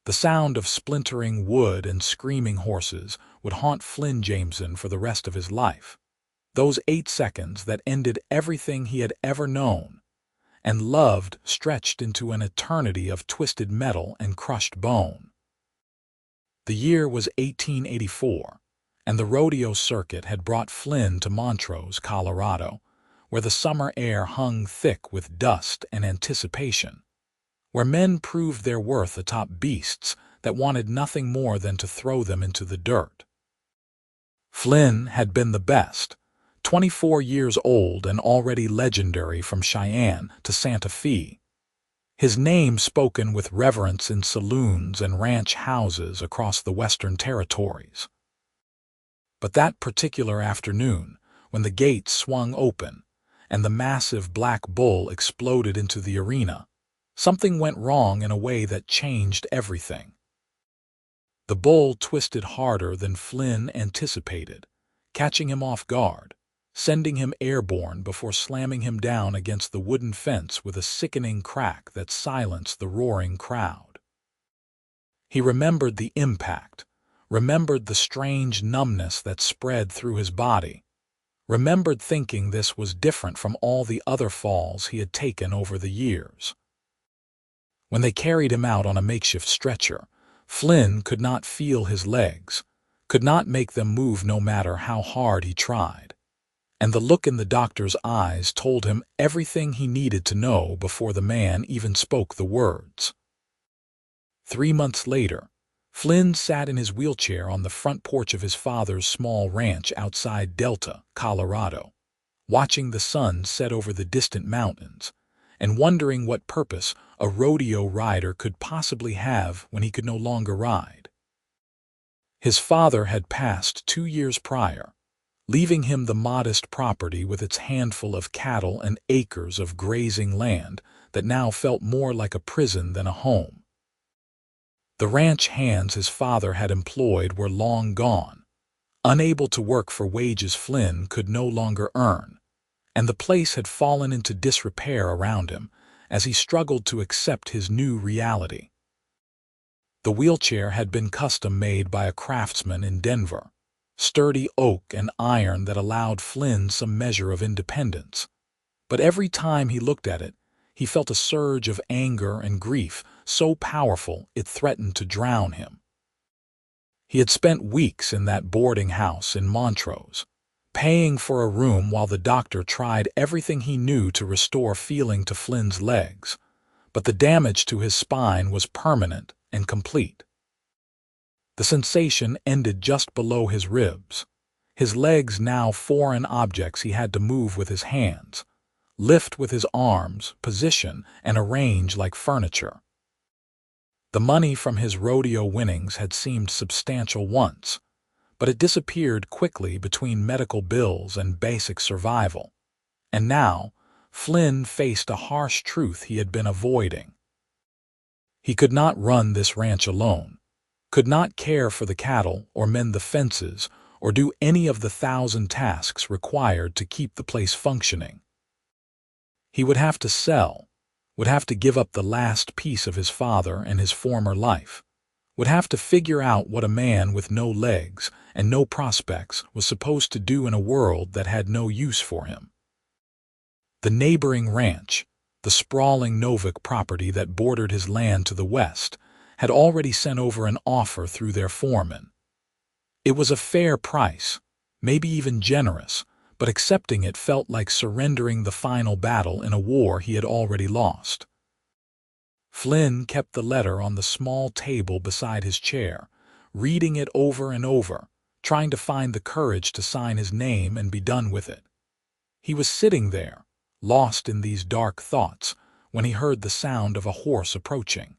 The sound of splintering wood and screaming horses would haunt Flynn Jameson for the rest of his life. Those 8 seconds that ended everything he had ever known and loved stretched into an eternity of twisted metal and crushed bone. The year was 1884, and the rodeo circuit had brought Flynn to Montrose, Colorado, where the summer air hung thick with dust and anticipation, where men proved their worth atop beasts that wanted nothing more than to throw them into the dirt. Flynn had been the best, 24 years old and already legendary from Cheyenne to Santa Fe, his name spoken with reverence in saloons and ranch houses across the Western Territories. But that particular afternoon, when the gates swung open and the massive black bull exploded into the arena, something went wrong in a way that changed everything. The bull twisted harder than Flynn anticipated, catching him off guard, sending him airborne before slamming him down against the wooden fence with a sickening crack that silenced the roaring crowd. He remembered the impact, remembered the strange numbness that spread through his body, remembered thinking this was different from all the other falls he had taken over the years. When they carried him out on a makeshift stretcher, Flynn could not feel his legs, could not make them move no matter how hard he tried. And the look in the doctor's eyes told him everything he needed to know before the man even spoke the words. 3 months later, Flynn sat in his wheelchair on the front porch of his father's small ranch outside Delta, Colorado, watching the sun set over the distant mountains, and wondering what purpose a rodeo rider could possibly have when he could no longer ride. His father had passed 2 years prior, leaving him the modest property with its handful of cattle and acres of grazing land that now felt more like a prison than a home. The ranch hands his father had employed were long gone, unable to work for wages Flynn could no longer earn, and the place had fallen into disrepair around him as he struggled to accept his new reality. The wheelchair had been custom-made by a craftsman in Denver, sturdy oak and iron that allowed Flynn some measure of independence. But every time he looked at it, he felt a surge of anger and grief so powerful it threatened to drown him. He had spent weeks in that boarding house in Montrose, paying for a room while the doctor tried everything he knew to restore feeling to Flynn's legs, but the damage to his spine was permanent and complete. The sensation ended just below his ribs, his legs now foreign objects he had to move with his hands, lift with his arms, position, and arrange like furniture. The money from his rodeo winnings had seemed substantial once, but it disappeared quickly between medical bills and basic survival. And now, Flynn faced a harsh truth he had been avoiding. He could not run this ranch alone, could not care for the cattle or mend the fences or do any of the 1,000 tasks required to keep the place functioning. He would have to sell, would have to give up the last piece of his father and his former life, would have to figure out what a man with no legs and no prospects was supposed to do in a world that had no use for him. The neighboring ranch, the sprawling Novak property that bordered his land to the west, had already sent over an offer through their foreman. It was a fair price, maybe even generous, but accepting it felt like surrendering the final battle in a war he had already lost. Flynn kept the letter on the small table beside his chair, reading it over and over, trying to find the courage to sign his name and be done with it. He was sitting there, lost in these dark thoughts, when he heard the sound of a horse approaching.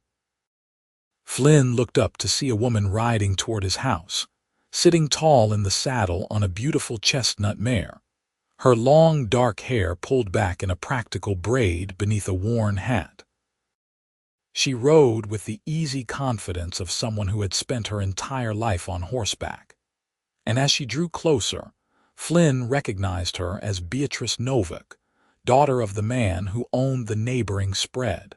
Flynn looked up to see a woman riding toward his house, sitting tall in the saddle on a beautiful chestnut mare, her long dark hair pulled back in a practical braid beneath a worn hat. She rode with the easy confidence of someone who had spent her entire life on horseback, and as she drew closer, Flynn recognized her as Beatrice Novak, daughter of the man who owned the neighboring spread.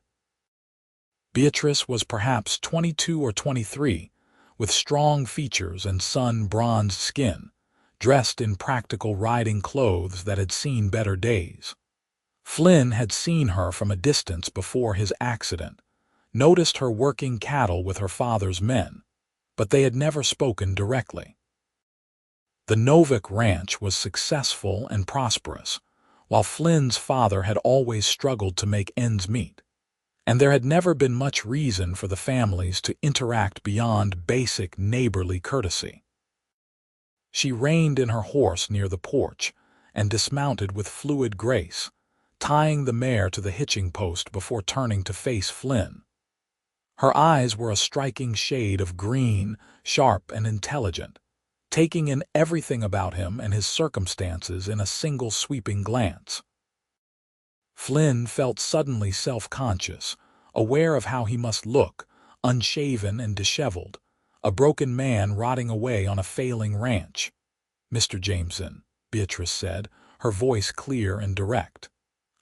Beatrice was perhaps 22 or 23, with strong features and sun-bronzed skin, dressed in practical riding clothes that had seen better days. Flynn had seen her from a distance before his accident, noticed her working cattle with her father's men, but they had never spoken directly. The Novak ranch was successful and prosperous, while Flynn's father had always struggled to make ends meet, and there had never been much reason for the families to interact beyond basic neighborly courtesy. She reined in her horse near the porch and dismounted with fluid grace, tying the mare to the hitching post before turning to face Flynn. Her eyes were a striking shade of green, sharp and intelligent, taking in everything about him and his circumstances in a single sweeping glance. Flynn felt suddenly self-conscious, aware of how he must look, unshaven and disheveled, a broken man rotting away on a failing ranch. "Mr. Jameson," Beatrice said, her voice clear and direct,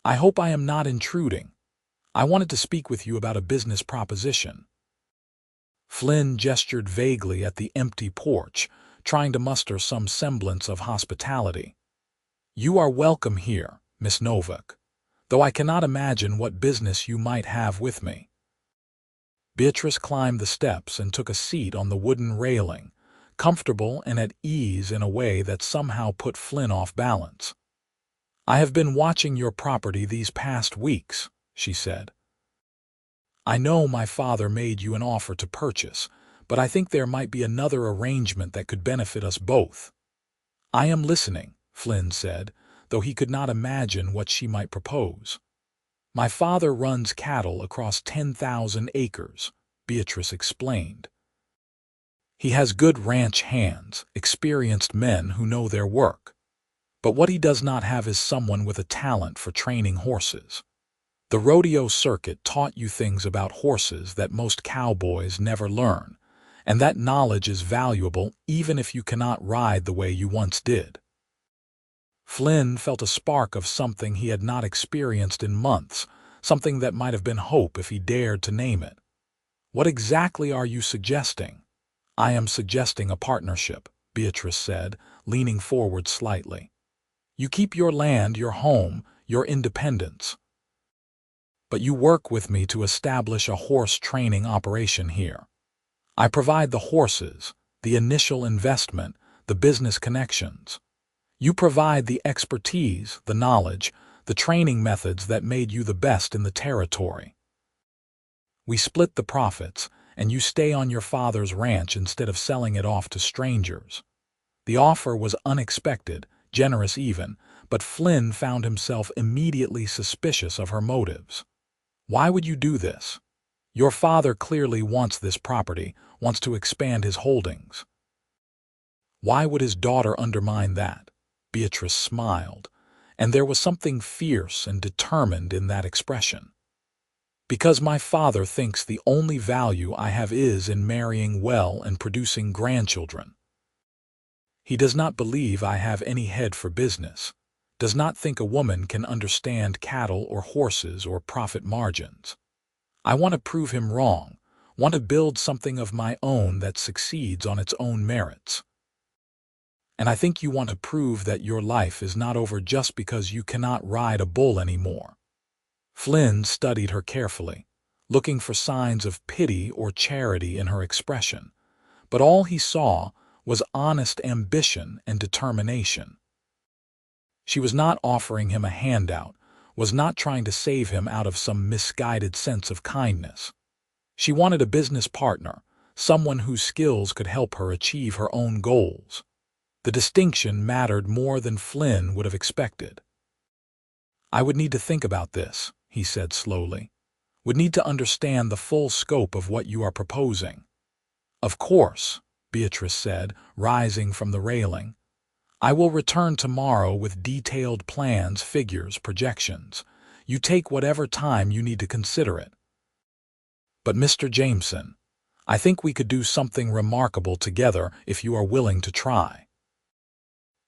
"I hope I am not intruding. I wanted to speak with you about a business proposition." Flynn gestured vaguely at the empty porch, trying to muster some semblance of hospitality. "You are welcome here, Miss Novak, though I cannot imagine what business you might have with me." Beatrice climbed the steps and took a seat on the wooden railing, comfortable and at ease in a way that somehow put Flynn off balance. "I have been watching your property these past weeks," she said. "I know my father made you an offer to purchase, but I think there might be another arrangement that could benefit us both." "I am listening," Flynn said, though he could not imagine what she might propose. "My father runs cattle across 10,000 acres, Beatrice explained. He has good ranch hands, experienced men who know their work. But what he does not have is someone with a talent for training horses. The rodeo circuit taught you things about horses that most cowboys never learn, and that knowledge is valuable even if you cannot ride the way you once did." Flynn felt a spark of something he had not experienced in months, something that might have been hope if he dared to name it. "What exactly are you suggesting?" "I am suggesting a partnership," Beatrice said, leaning forward slightly. "You keep your land, your home, your independence. But you work with me to establish a horse training operation here. I provide the horses, the initial investment, the business connections. You provide the expertise, the knowledge, the training methods that made you the best in the territory. We split the profits, and you stay on your father's ranch instead of selling it off to strangers." The offer was unexpected, generous even, but Flynn found himself immediately suspicious of her motives. "Why would you do this? Your father clearly wants this property, wants to expand his holdings." "Why would his daughter undermine that?" Beatrice smiled, and there was something fierce and determined in that expression. "Because my father thinks the only value I have is in marrying well and producing grandchildren. He does not believe I have any head for business, does not think a woman can understand cattle or horses or profit margins. I want to prove him wrong, want to build something of my own that succeeds on its own merits. And I think you want to prove that your life is not over just because you cannot ride a bull anymore." Flynn studied her carefully, looking for signs of pity or charity in her expression, but all he saw was honest ambition and determination. She was not offering him a handout, was not trying to save him out of some misguided sense of kindness. She wanted a business partner, someone whose skills could help her achieve her own goals. The distinction mattered more than Flynn would have expected. "I would need to think about this," he said slowly. "Would need to understand the full scope of what you are proposing." "Of course," Beatrice said, rising from the railing. "I will return tomorrow with detailed plans, figures, projections. You take whatever time you need to consider it. But Mr. Jameson, I think we could do something remarkable together if you are willing to try."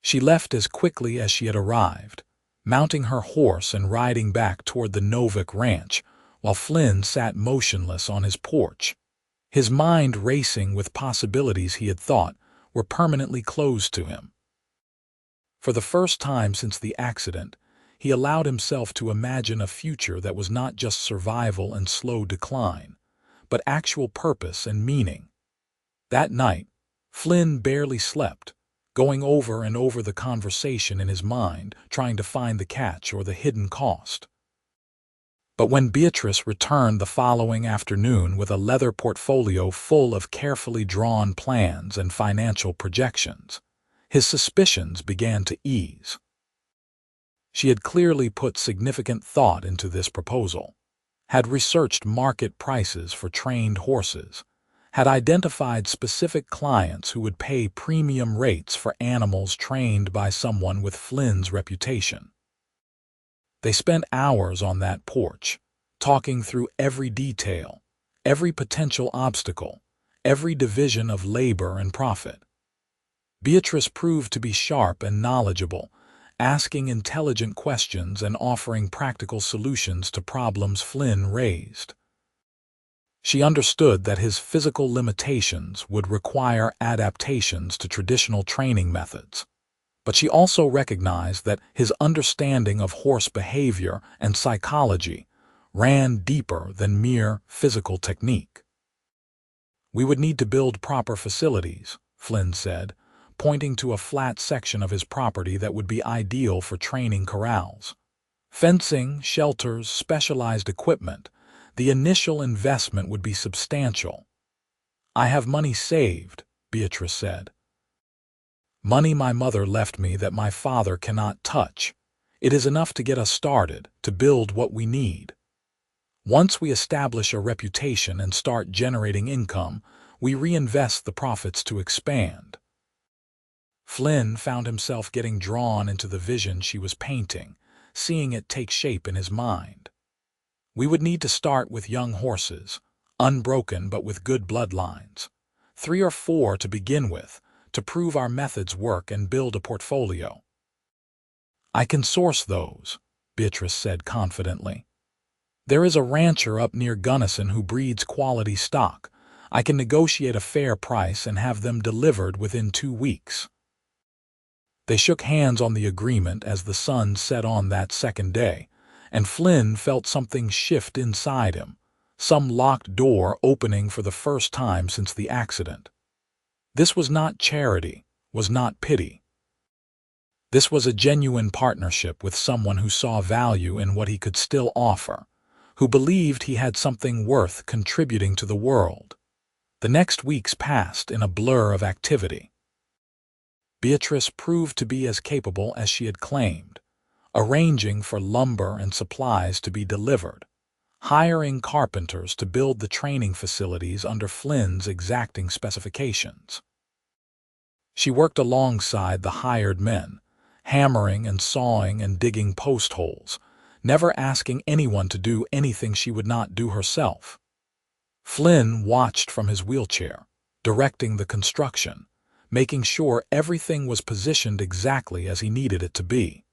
She left as quickly as she had arrived, mounting her horse and riding back toward the Novak ranch, while Flynn sat motionless on his porch, his mind racing with possibilities he had thought were permanently closed to him. For the first time since the accident, he allowed himself to imagine a future that was not just survival and slow decline, but actual purpose and meaning. That night, Flynn barely slept, going over and over the conversation in his mind, trying to find the catch or the hidden cost. But when Beatrice returned the following afternoon with a leather portfolio full of carefully drawn plans and financial projections, his suspicions began to ease. She had clearly put significant thought into this proposal, had researched market prices for trained horses, had identified specific clients who would pay premium rates for animals trained by someone with Flynn's reputation. They spent hours on that porch, talking through every detail, every potential obstacle, every division of labor and profit. Beatrice proved to be sharp and knowledgeable, asking intelligent questions and offering practical solutions to problems Flynn raised. She understood that his physical limitations would require adaptations to traditional training methods, but she also recognized that his understanding of horse behavior and psychology ran deeper than mere physical technique. "We would need to build proper facilities," Flynn said, pointing to a flat section of his property that would be ideal for training corrals. "Fencing, shelters, specialized equipment. The initial investment would be substantial." "I have money saved," Beatrice said. "Money my mother left me that my father cannot touch. It is enough to get us started, to build what we need. Once we establish a reputation and start generating income, we reinvest the profits to expand." Flynn found himself getting drawn into the vision she was painting, seeing it take shape in his mind. "We would need to start with young horses, unbroken but with good bloodlines. 3 or 4 to begin with, to prove our methods work and build a portfolio." "I can source those," Beatrice said confidently. "There is a rancher up near Gunnison who breeds quality stock. I can negotiate a fair price and have them delivered within 2 weeks. They shook hands on the agreement as the sun set on that second day, and Flynn felt something shift inside him, some locked door opening for the first time since the accident. This was not charity, was not pity. This was a genuine partnership with someone who saw value in what he could still offer, who believed he had something worth contributing to the world. The next weeks passed in a blur of activity. Beatrice proved to be as capable as she had claimed, arranging for lumber and supplies to be delivered, hiring carpenters to build the training facilities under Flynn's exacting specifications. She worked alongside the hired men, hammering and sawing and digging post holes, never asking anyone to do anything she would not do herself. Flynn watched from his wheelchair, directing the construction, making sure everything was positioned exactly as he needed it to be.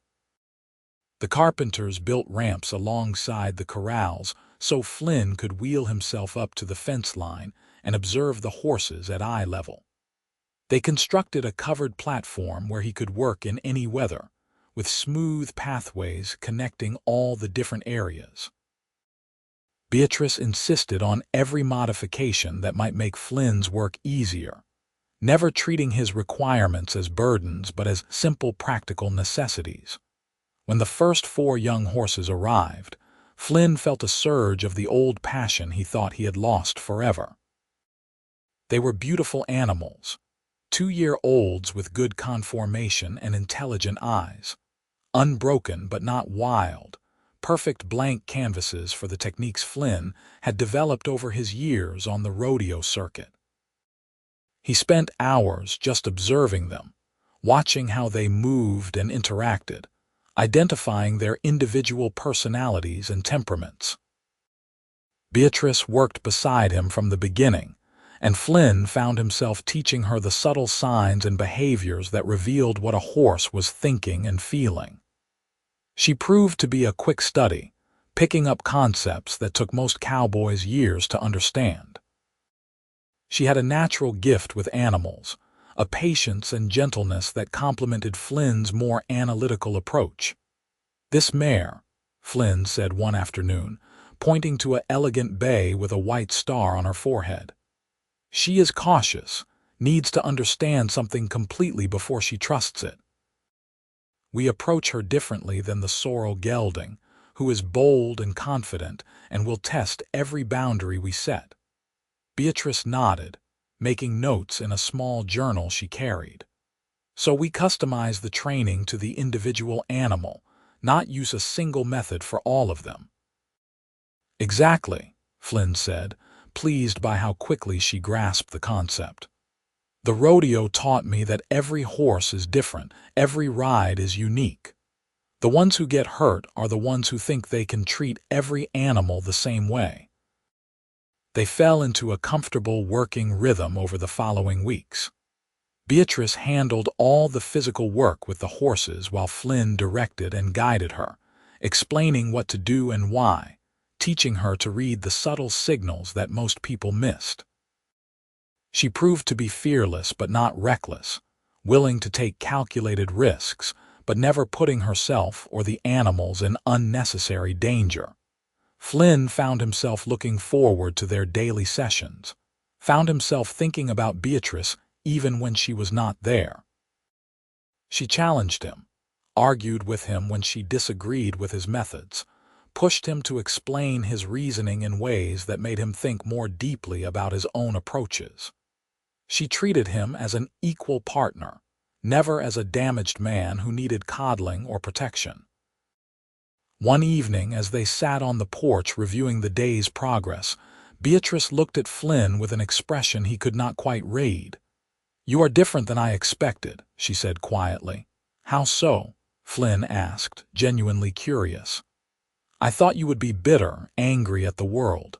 The carpenters built ramps alongside the corrals so Flynn could wheel himself up to the fence line and observe the horses at eye level. They constructed a covered platform where he could work in any weather, with smooth pathways connecting all the different areas. Beatrice insisted on every modification that might make Flynn's work easier, never treating his requirements as burdens but as simple practical necessities. When the first 4 young horses arrived, Flynn felt a surge of the old passion he thought he had lost forever. They were beautiful animals, 2-year-olds with good conformation and intelligent eyes, unbroken but not wild, perfect blank canvases for the techniques Flynn had developed over his years on the rodeo circuit. He spent hours just observing them, watching how they moved and interacted, identifying their individual personalities and temperaments. Beatrice worked beside him from the beginning, and Flynn found himself teaching her the subtle signs and behaviors that revealed what a horse was thinking and feeling. She proved to be a quick study, picking up concepts that took most cowboys years to understand. She had a natural gift with animals, a patience and gentleness that complemented Flynn's more analytical approach. "This mare," Flynn said one afternoon, pointing to an elegant bay with a white star on her forehead. "She is cautious, needs to understand something completely before she trusts it. We approach her differently than the sorrel gelding, who is bold and confident and will test every boundary we set." Beatrice nodded, making notes in a small journal she carried. "So we customize the training to the individual animal, not use a single method for all of them." "Exactly," Flynn said, pleased by how quickly she grasped the concept. "The rodeo taught me that every horse is different, every ride is unique. The ones who get hurt are the ones who think they can treat every animal the same way." They fell into a comfortable working rhythm over the following weeks. Beatrice handled all the physical work with the horses while Flynn directed and guided her, explaining what to do and why, teaching her to read the subtle signals that most people missed. She proved to be fearless but not reckless, willing to take calculated risks, but never putting herself or the animals in unnecessary danger. Flynn found himself looking forward to their daily sessions, found himself thinking about Beatrice even when she was not there. She challenged him, argued with him when she disagreed with his methods, pushed him to explain his reasoning in ways that made him think more deeply about his own approaches. She treated him as an equal partner, never as a damaged man who needed coddling or protection. One evening, as they sat on the porch reviewing the day's progress, Beatrice looked at Flynn with an expression he could not quite read. "You are different than I expected," she said quietly. "How so?" Flynn asked, genuinely curious. "I thought you would be bitter, angry at the world.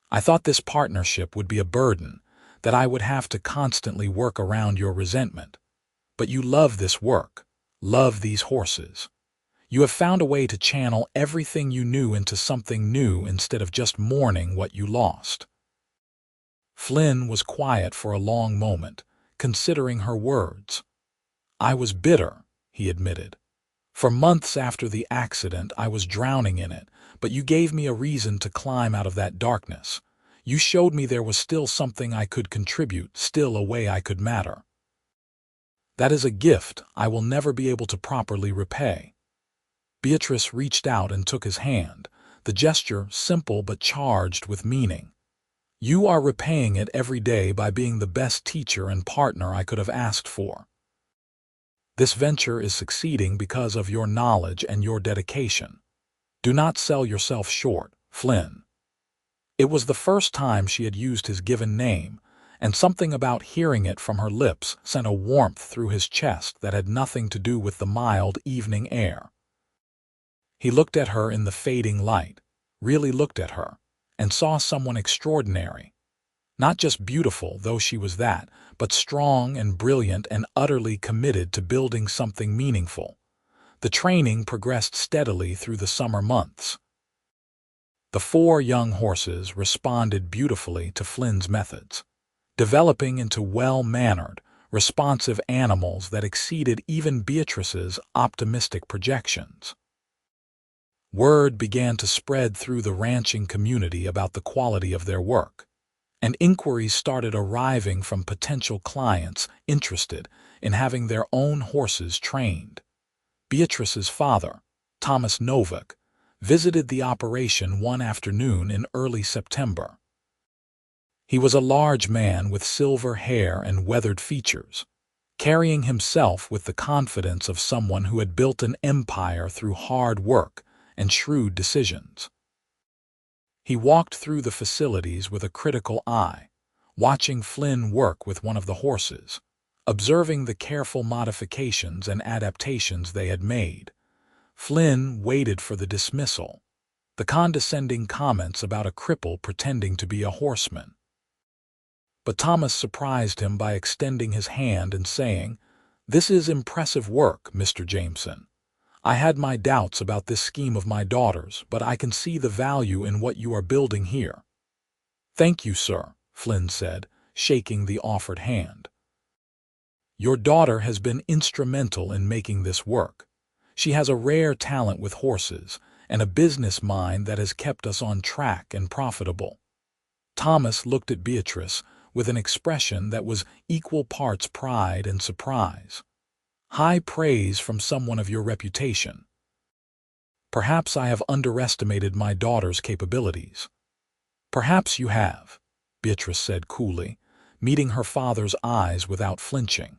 I thought this partnership would be a burden, that I would have to constantly work around your resentment. But you love this work, love these horses. You have found a way to channel everything you knew into something new instead of just mourning what you lost." Flynn was quiet for a long moment, considering her words. "I was bitter," he admitted. "For months after the accident, I was drowning in it, but you gave me a reason to climb out of that darkness. You showed me there was still something I could contribute, still a way I could matter. That is a gift I will never be able to properly repay." Beatrice reached out and took his hand, the gesture simple but charged with meaning. "You are repaying it every day by being the best teacher and partner I could have asked for. This venture is succeeding because of your knowledge and your dedication. Do not sell yourself short, Flynn." It was the first time she had used his given name, and something about hearing it from her lips sent a warmth through his chest that had nothing to do with the mild evening air. He looked at her in the fading light, really looked at her, and saw someone extraordinary. Not just beautiful, though she was that, but strong and brilliant and utterly committed to building something meaningful. The training progressed steadily through the summer months. The 4 young horses responded beautifully to Flynn's methods, developing into well-mannered, responsive animals that exceeded even Beatrice's optimistic projections. Word began to spread through the ranching community about the quality of their work, and inquiries started arriving from potential clients interested in having their own horses trained. Beatrice's father, Thomas Novak, visited the operation one afternoon in early September. He was a large man with silver hair and weathered features, carrying himself with the confidence of someone who had built an empire through hard work and shrewd decisions. He walked through the facilities with a critical eye, watching Flynn work with one of the horses, observing the careful modifications and adaptations they had made. Flynn waited for the dismissal, the condescending comments about a cripple pretending to be a horseman. But Thomas surprised him by extending his hand and saying, "This is impressive work, Mr. Jameson. I had my doubts about this scheme of my daughter's, but I can see the value in what you are building here." "Thank you, sir," Flynn said, shaking the offered hand. "Your daughter has been instrumental in making this work. She has a rare talent with horses and a business mind that has kept us on track and profitable." Thomas looked at Beatrice with an expression that was equal parts pride and surprise. "High praise from someone of your reputation. Perhaps I have underestimated my daughter's capabilities." "Perhaps you have," Beatrice said coolly, meeting her father's eyes without flinching.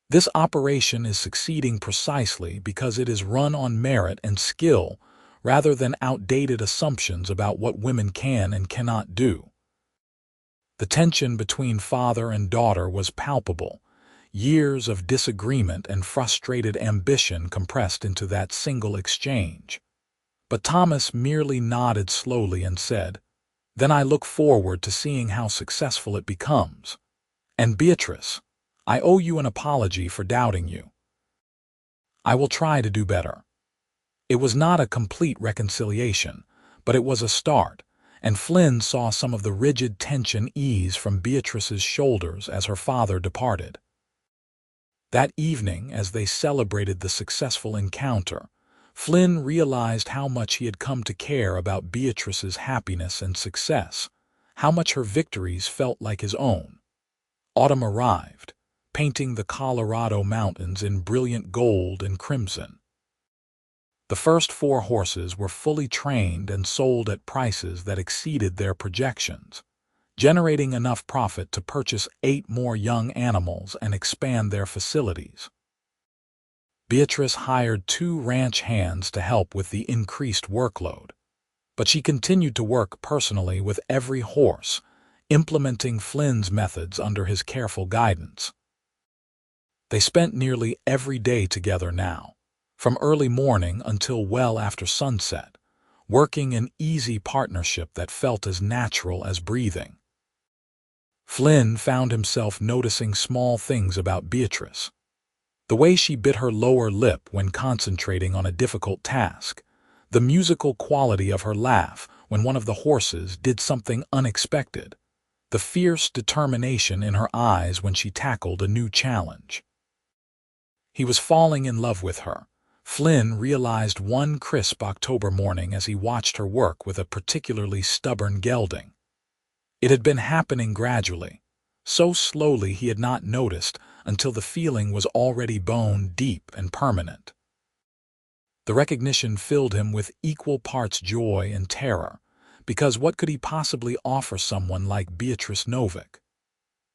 "This operation is succeeding precisely because it is run on merit and skill rather than outdated assumptions about what women can and cannot do." The tension between father and daughter was palpable, years of disagreement and frustrated ambition compressed into that single exchange. But Thomas merely nodded slowly and said, "Then I look forward to seeing how successful it becomes. And Beatrice, I owe you an apology for doubting you. I will try to do better." It was not a complete reconciliation, but it was a start, and Flynn saw some of the rigid tension ease from Beatrice's shoulders as her father departed. That evening, as they celebrated the successful encounter, Flynn realized how much he had come to care about Beatrice's happiness and success, how much her victories felt like his own. Autumn arrived, painting the Colorado mountains in brilliant gold and crimson. The first 4 horses were fully trained and sold at prices that exceeded their projections, generating enough profit to purchase 8 more young animals and expand their facilities. Beatrice hired 2 ranch hands to help with the increased workload, but she continued to work personally with every horse, implementing Flynn's methods under his careful guidance. They spent nearly every day together now, from early morning until well after sunset, working in easy partnership that felt as natural as breathing. Flynn found himself noticing small things about Beatrice. The way she bit her lower lip when concentrating on a difficult task, the musical quality of her laugh when one of the horses did something unexpected, the fierce determination in her eyes when she tackled a new challenge. He was falling in love with her, Flynn realized one crisp October morning as he watched her work with a particularly stubborn gelding. It had been happening gradually, so slowly he had not noticed until the feeling was already bone deep and permanent. The recognition filled him with equal parts joy and terror, because what could he possibly offer someone like Beatrice Novak?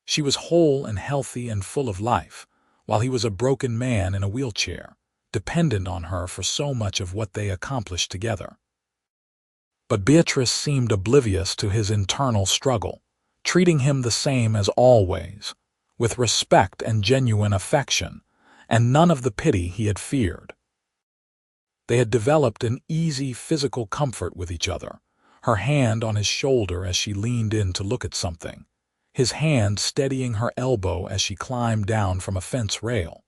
She was whole and healthy and full of life, while he was a broken man in a wheelchair, dependent on her for so much of what they accomplished together. But Beatrice seemed oblivious to his internal struggle, treating him the same as always, with respect and genuine affection, and none of the pity he had feared. They had developed an easy physical comfort with each other, her hand on his shoulder as she leaned in to look at something, his hand steadying her elbow as she climbed down from a fence rail.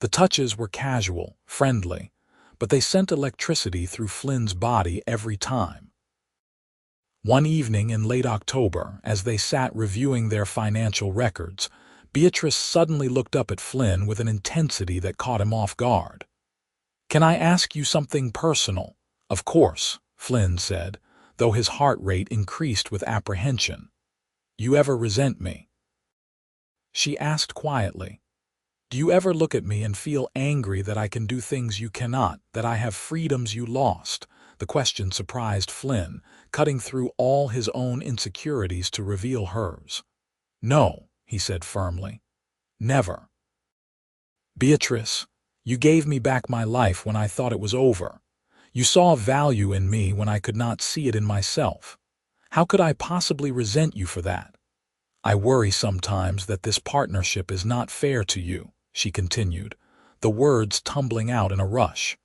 The touches were casual, friendly, but they sent electricity through Flynn's body every time. One evening in late October, as they sat reviewing their financial records, Beatrice suddenly looked up at Flynn with an intensity that caught him off guard. "Can I ask you something personal?" "Of course," Flynn said, though his heart rate increased with apprehension. "You ever resent me?" She asked quietly. "Do you ever look at me and feel angry that I can do things you cannot, that I have freedoms you lost?" The question surprised Flynn, cutting through all his own insecurities to reveal hers. "No," he said firmly. "Never. Beatrice, you gave me back my life when I thought it was over. You saw value in me when I could not see it in myself. How could I possibly resent you for that? I worry sometimes that this partnership is not fair to you," she continued, the words tumbling out in a rush.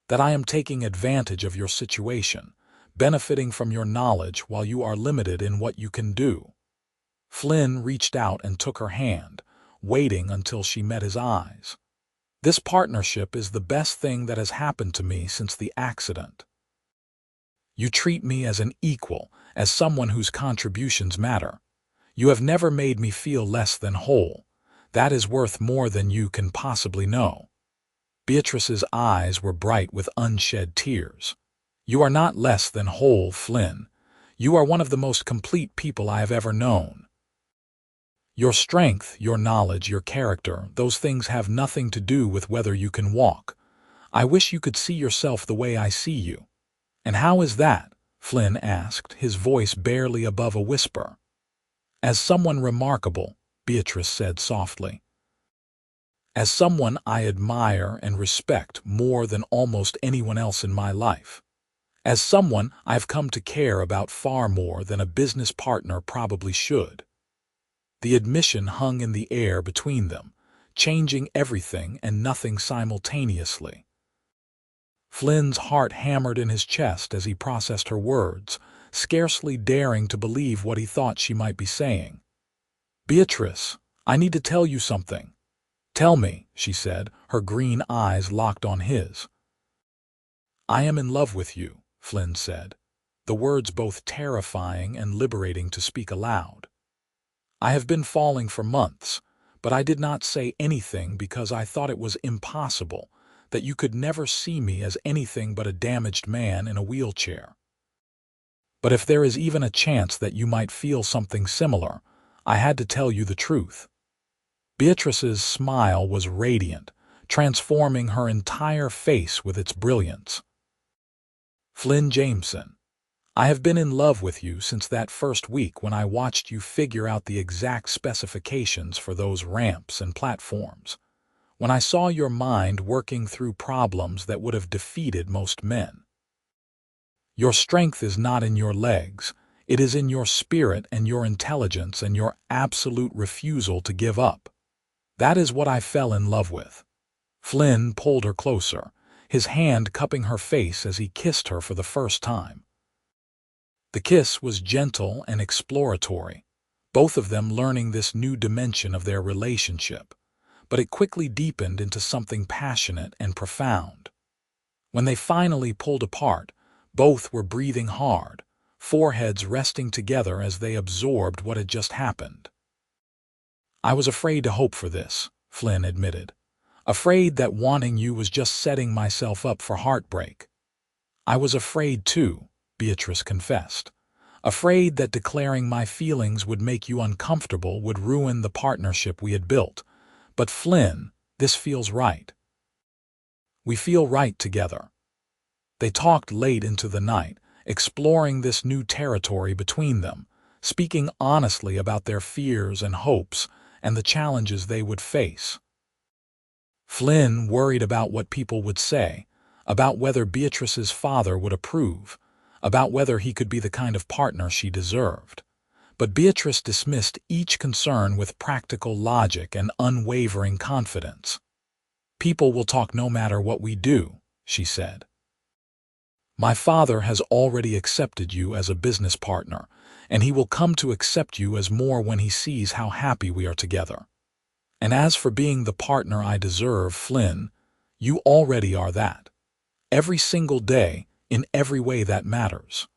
"That I am taking advantage of your situation, benefiting from your knowledge while you are limited in what you can do." Flynn reached out and took her hand, waiting until she met his eyes. This partnership is the best thing that has happened to me since the accident. You treat me as an equal, as someone whose contributions matter. You have never made me feel less than whole. That is worth more than you can possibly know." Beatrice's eyes were bright with unshed tears. "You are not less than whole, Flynn. You are one of the most complete people I have ever known. Your strength, your knowledge, your character, those things have nothing to do with whether you can walk. I wish you could see yourself the way I see you." "And how is that?" Flynn asked, his voice barely above a whisper. "As someone remarkable," Beatrice said softly. "As someone I admire and respect more than almost anyone else in my life. As someone I've come to care about far more than a business partner probably should." The admission hung in the air between them, changing everything and nothing simultaneously. Flynn's heart hammered in his chest as he processed her words, scarcely daring to believe what he thought she might be saying. "Beatrice, I need to tell you something." "Tell me," she said, her green eyes locked on his. "I am in love with you," Flynn said, the words both terrifying and liberating to speak aloud. "I have been falling for months, but I did not say anything because I thought it was impossible, that you could never see me as anything but a damaged man in a wheelchair. But if there is even a chance that you might feel something similar, I had to tell you the truth." Beatrice's smile was radiant, transforming her entire face with its brilliance. "Flynn Jameson, I have been in love with you since that first week when I watched you figure out the exact specifications for those ramps and platforms. When I saw your mind working through problems that would have defeated most men. Your strength is not in your legs, it is in your spirit and your intelligence and your absolute refusal to give up. That is what I fell in love with." Flynn pulled her closer, his hand cupping her face as he kissed her for the first time. The kiss was gentle and exploratory, both of them learning this new dimension of their relationship, but it quickly deepened into something passionate and profound. When they finally pulled apart, both were breathing hard, foreheads resting together as they absorbed what had just happened. "I was afraid to hope for this," Flynn admitted. "Afraid that wanting you was just setting myself up for heartbreak." "I was afraid too," Beatrice confessed. "Afraid that declaring my feelings would make you uncomfortable would ruin the partnership we had built. But Flynn, this feels right. We feel right together." They talked late into the night, exploring this new territory between them, speaking honestly about their fears and hopes and the challenges they would face. Flynn worried about what people would say, about whether Beatrice's father would approve, about whether he could be the kind of partner she deserved. But Beatrice dismissed each concern with practical logic and unwavering confidence. "People will talk no matter what we do," she said. "My father has already accepted you as a business partner, and he will come to accept you as more when he sees how happy we are together. And as for being the partner I deserve, Flynn, you already are that. Every single day, in every way that matters."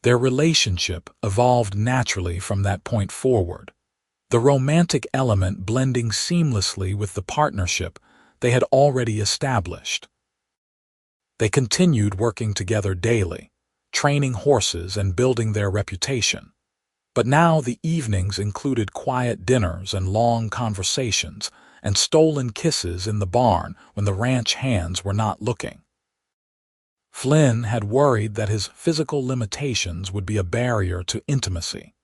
Their relationship evolved naturally from that point forward, the romantic element blending seamlessly with the partnership they had already established. They continued working together daily, training horses and building their reputation. But now the evenings included quiet dinners and long conversations and stolen kisses in the barn when the ranch hands were not looking. Flynn had worried that his physical limitations would be a barrier to intimacy.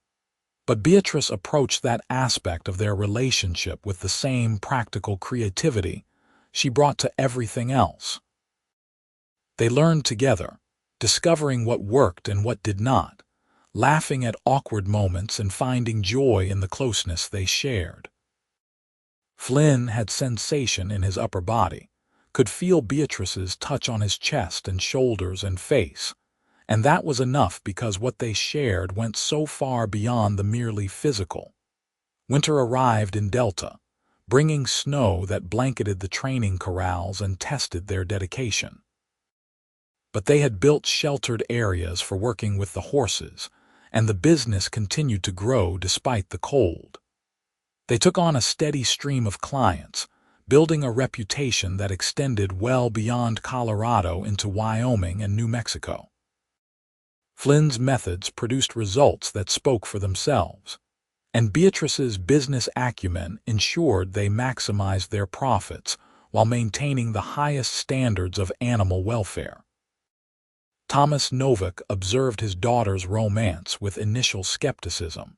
But Beatrice approached that aspect of their relationship with the same practical creativity she brought to everything else. They learned together, discovering what worked and what did not, laughing at awkward moments and finding joy in the closeness they shared. Flynn had sensation in his upper body, could feel Beatrice's touch on his chest and shoulders and face, and that was enough because what they shared went so far beyond the merely physical. Winter arrived in Delta, bringing snow that blanketed the training corrals and tested their dedication. But they had built sheltered areas for working with the horses, and the business continued to grow despite the cold. They took on a steady stream of clients, building a reputation that extended well beyond Colorado into Wyoming and New Mexico. Flynn's methods produced results that spoke for themselves, and Beatrice's business acumen ensured they maximized their profits while maintaining the highest standards of animal welfare. Thomas Novak observed his daughter's romance with initial skepticism,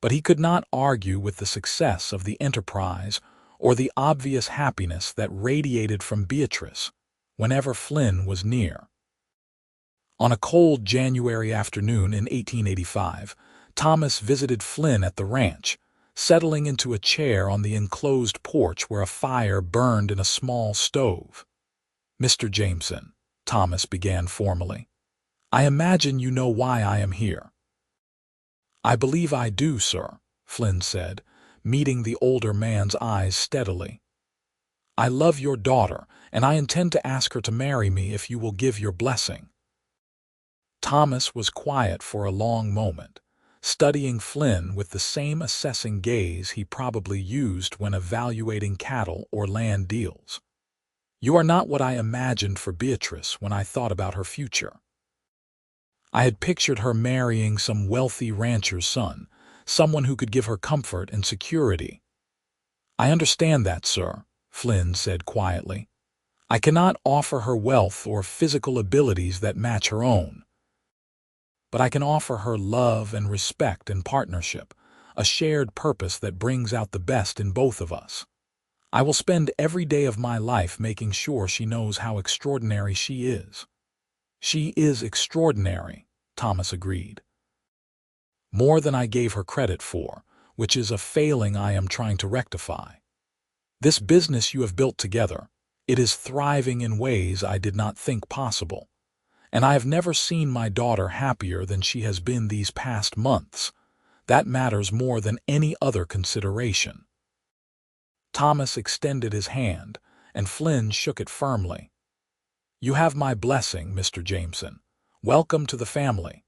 but he could not argue with the success of the enterprise or the obvious happiness that radiated from Beatrice whenever Flynn was near. On a cold January afternoon in 1885, Thomas visited Flynn at the ranch, settling into a chair on the enclosed porch where a fire burned in a small stove. "Mr. Jameson," Thomas began formally, "I imagine you know why I am here." "I believe I do, sir," Flynn said, meeting the older man's eyes steadily. "I love your daughter, and I intend to ask her to marry me if you will give your blessing." Thomas was quiet for a long moment, studying Flynn with the same assessing gaze he probably used when evaluating cattle or land deals. "You are not what I imagined for Beatrice when I thought about her future. I had pictured her marrying some wealthy rancher's son, someone who could give her comfort and security." "I understand that, sir," Flynn said quietly. "I cannot offer her wealth or physical abilities that match her own. But I can offer her love and respect and partnership, a shared purpose that brings out the best in both of us. I will spend every day of my life making sure she knows how extraordinary she is." "She is extraordinary," Thomas agreed. "More than I gave her credit for, which is a failing I am trying to rectify. This business you have built together, it is thriving in ways I did not think possible. And I have never seen my daughter happier than she has been these past months. That matters more than any other consideration." Thomas extended his hand, and Flynn shook it firmly. "You have my blessing, Mr. Jameson. Welcome to the family."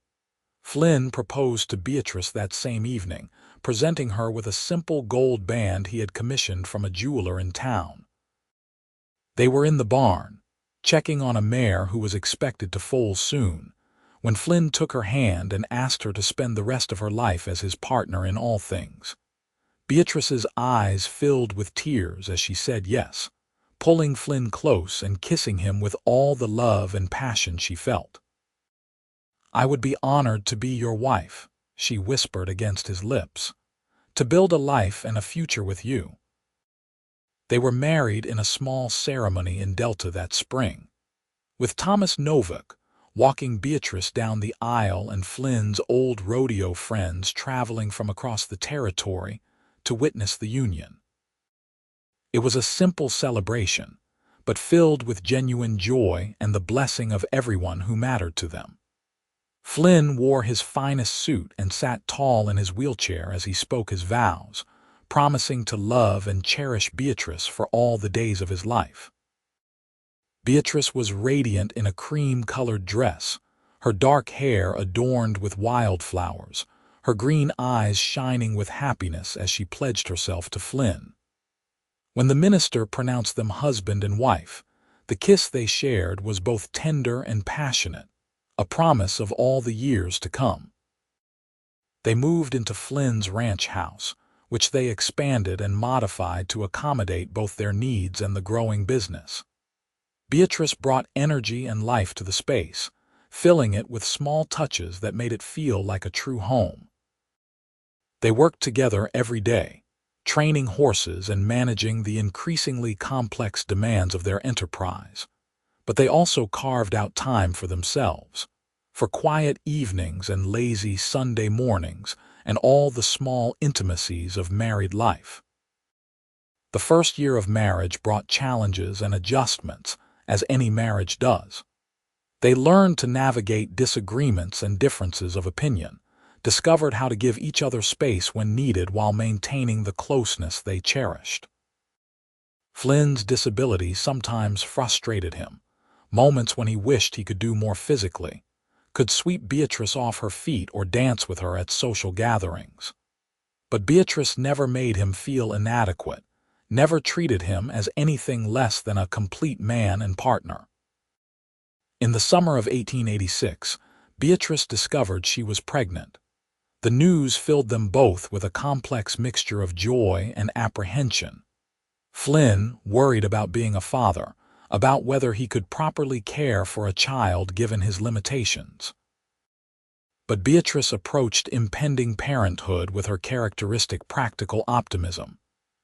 Flynn proposed to Beatrice that same evening, presenting her with a simple gold band he had commissioned from a jeweler in town. They were in the barn, checking on a mare who was expected to foal soon, when Flynn took her hand and asked her to spend the rest of her life as his partner in all things. Beatrice's eyes filled with tears as she said yes, pulling Flynn close and kissing him with all the love and passion she felt. "I would be honored to be your wife," she whispered against his lips, "to build a life and a future with you." They were married in a small ceremony in Delta that spring, with Thomas Novak walking Beatrice down the aisle and Flynn's old rodeo friends traveling from across the territory to witness the union. It was a simple celebration, but filled with genuine joy and the blessing of everyone who mattered to them. Flynn wore his finest suit and sat tall in his wheelchair as he spoke his vows, promising to love and cherish Beatrice for all the days of his life. Beatrice was radiant in a cream-colored dress, her dark hair adorned with wildflowers, her green eyes shining with happiness as she pledged herself to Flynn. When the minister pronounced them husband and wife, the kiss they shared was both tender and passionate, a promise of all the years to come. They moved into Flynn's ranch house, which they expanded and modified to accommodate both their needs and the growing business. Beatrice brought energy and life to the space, filling it with small touches that made it feel like a true home. They worked together every day, training horses and managing the increasingly complex demands of their enterprise. But they also carved out time for themselves, for quiet evenings and lazy Sunday mornings, and all the small intimacies of married life. The first year of marriage brought challenges and adjustments, as any marriage does. They learned to navigate disagreements and differences of opinion, discovered how to give each other space when needed while maintaining the closeness they cherished. Flynn's disability sometimes frustrated him, moments when he wished he could do more physically, could sweep Beatrice off her feet or dance with her at social gatherings. But Beatrice never made him feel inadequate, never treated him as anything less than a complete man and partner. In the summer of 1886, Beatrice discovered she was pregnant. The news filled them both with a complex mixture of joy and apprehension. Flynn worried about being a father, about whether he could properly care for a child given his limitations. But Beatrice approached impending parenthood with her characteristic practical optimism,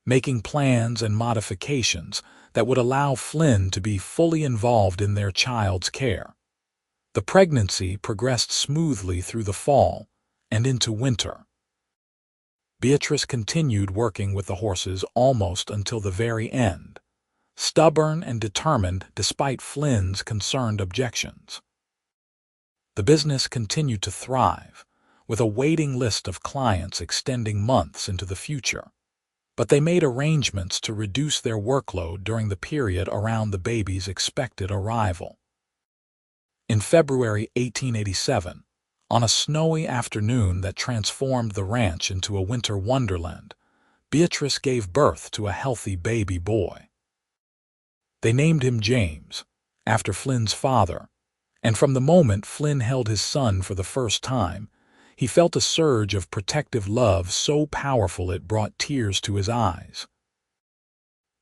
making plans and modifications that would allow Flynn to be fully involved in their child's care. The pregnancy progressed smoothly through the fall and into winter. Beatrice continued working with the horses almost until the very end, stubborn and determined despite Flynn's concerned objections. The business continued to thrive, with a waiting list of clients extending months into the future. But they made arrangements to reduce their workload during the period around the baby's expected arrival. In February 1887, on a snowy afternoon that transformed the ranch into a winter wonderland, Beatrice gave birth to a healthy baby boy. They named him James, after Flynn's father, and from the moment Flynn held his son for the first time, he felt a surge of protective love so powerful it brought tears to his eyes.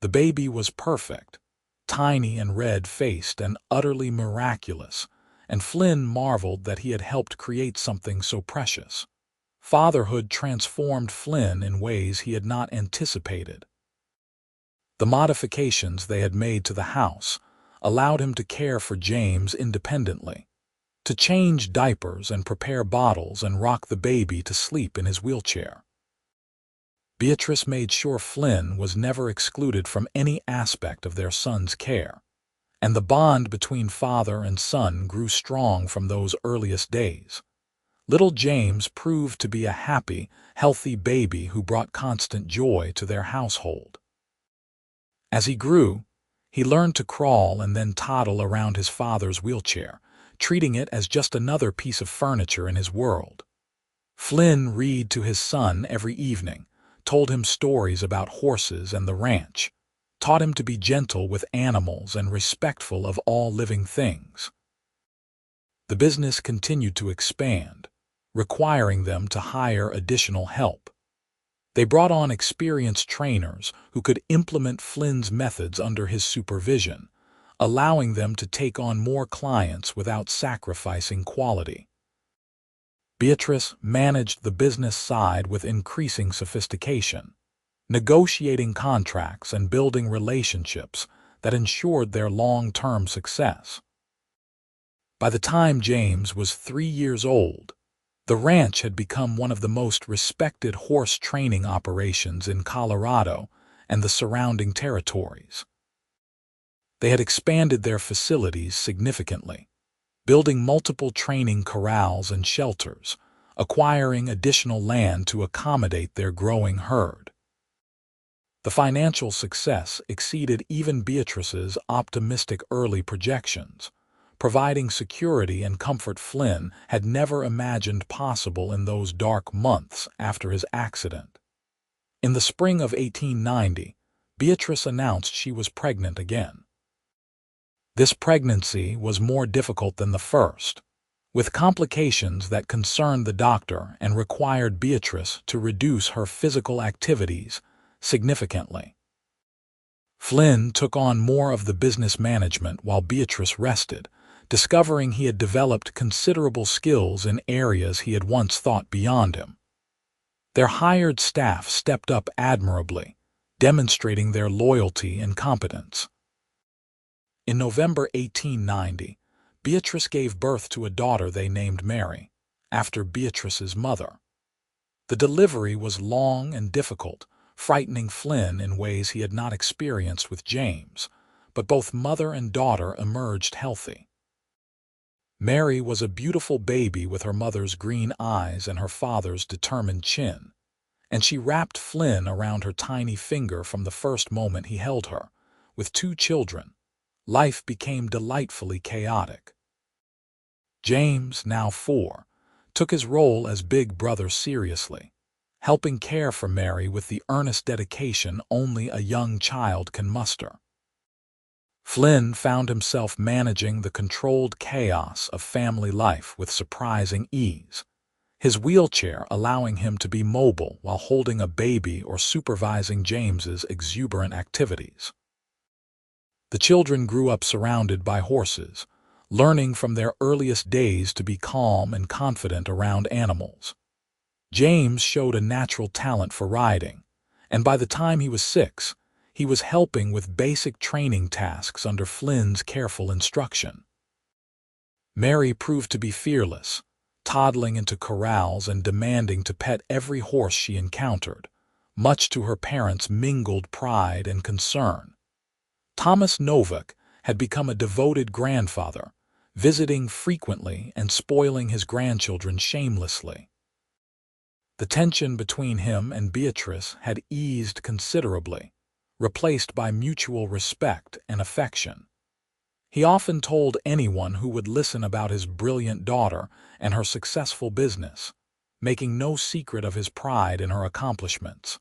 The baby was perfect, tiny and red-faced and utterly miraculous, and Flynn marveled that he had helped create something so precious. Fatherhood transformed Flynn in ways he had not anticipated. The modifications they had made to the house allowed him to care for James independently, to change diapers and prepare bottles and rock the baby to sleep in his wheelchair. Beatrice made sure Flynn was never excluded from any aspect of their son's care, and the bond between father and son grew strong from those earliest days. Little James proved to be a happy, healthy baby who brought constant joy to their household. As he grew, he learned to crawl and then toddle around his father's wheelchair, treating it as just another piece of furniture in his world. Flynn read to his son every evening, told him stories about horses and the ranch, taught him to be gentle with animals and respectful of all living things. The business continued to expand, requiring them to hire additional help. They brought on experienced trainers who could implement Flynn's methods under his supervision, allowing them to take on more clients without sacrificing quality. Beatrice managed the business side with increasing sophistication, negotiating contracts and building relationships that ensured their long-term success. By the time James was 3 years old, the ranch had become one of the most respected horse training operations in Colorado and the surrounding territories. They had expanded their facilities significantly, building multiple training corrals and shelters, acquiring additional land to accommodate their growing herd. The financial success exceeded even Beatrice's optimistic early projections, providing security and comfort Flynn had never imagined possible in those dark months after his accident. In the spring of 1890, Beatrice announced she was pregnant again. This pregnancy was more difficult than the first, with complications that concerned the doctor and required Beatrice to reduce her physical activities significantly. Flynn took on more of the business management while Beatrice rested, discovering he had developed considerable skills in areas he had once thought beyond him. Their hired staff stepped up admirably, demonstrating their loyalty and competence. In November 1890, Beatrice gave birth to a daughter they named Mary, after Beatrice's mother. The delivery was long and difficult, frightening Flynn in ways he had not experienced with James, but both mother and daughter emerged healthy. Mary was a beautiful baby with her mother's green eyes and her father's determined chin, and she wrapped Flynn around her tiny finger from the first moment he held her, with 2 children, life became delightfully chaotic. James, now 4, took his role as big brother seriously, helping care for Mary with the earnest dedication only a young child can muster. Flynn found himself managing the controlled chaos of family life with surprising ease, his wheelchair allowing him to be mobile while holding a baby or supervising James's exuberant activities. The children grew up surrounded by horses, learning from their earliest days to be calm and confident around animals. James showed a natural talent for riding, and by the time he was 6, he was helping with basic training tasks under Flynn's careful instruction. Mary proved to be fearless, toddling into corrals and demanding to pet every horse she encountered, much to her parents' mingled pride and concern. Thomas Novak had become a devoted grandfather, visiting frequently and spoiling his grandchildren shamelessly. The tension between him and Beatrice had eased considerably, replaced by mutual respect and affection. He often told anyone who would listen about his brilliant daughter and her successful business, making no secret of his pride in her accomplishments.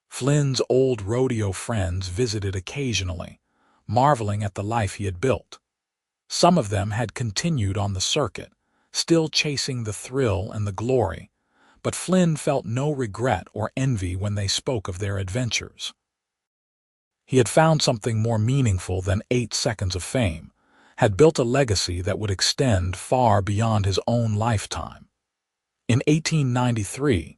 Flynn's old rodeo friends visited occasionally, marveling at the life he had built. Some of them had continued on the circuit, still chasing the thrill and the glory, but Flynn felt no regret or envy when they spoke of their adventures. He had found something more meaningful than 8 seconds of fame, had built a legacy that would extend far beyond his own lifetime. In 1893,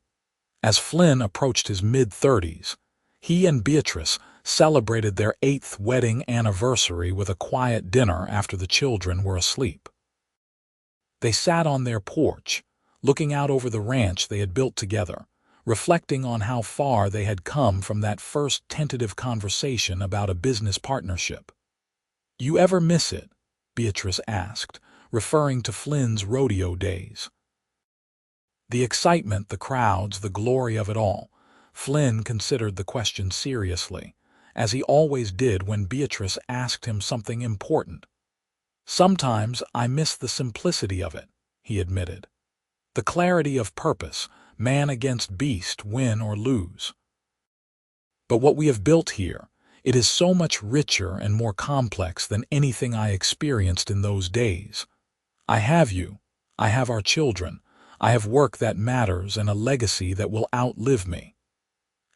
as Flynn approached his mid-30s, he and Beatrice celebrated their 8th wedding anniversary with a quiet dinner after the children were asleep. They sat on their porch, looking out over the ranch they had built together, reflecting on how far they had come from that first tentative conversation about a business partnership. "You ever miss it?" Beatrice asked, referring to Flynn's rodeo days. The excitement, the crowds, the glory of it all. Flynn considered the question seriously, as he always did when Beatrice asked him something important. "Sometimes I miss the simplicity of it," he admitted. "The clarity of purpose, man against beast, win or lose. But what we have built here, it is so much richer and more complex than anything I experienced in those days. I have you, I have our children, I have work that matters and a legacy that will outlive me.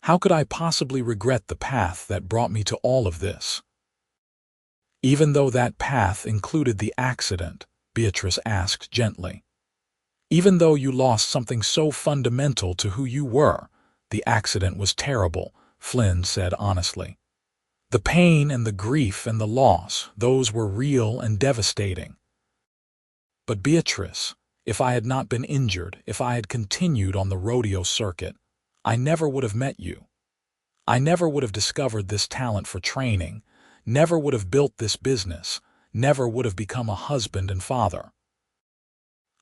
How could I possibly regret the path that brought me to all of this?" "Even though that path included the accident?" Beatrice asked gently. "Even though you lost something so fundamental to who you were?" "The accident was terrible," Flynn said honestly. "The pain and the grief and the loss, those were real and devastating. But Beatrice, if I had not been injured, if I had continued on the rodeo circuit, I never would have met you. I never would have discovered this talent for training, never would have built this business, never would have become a husband and father.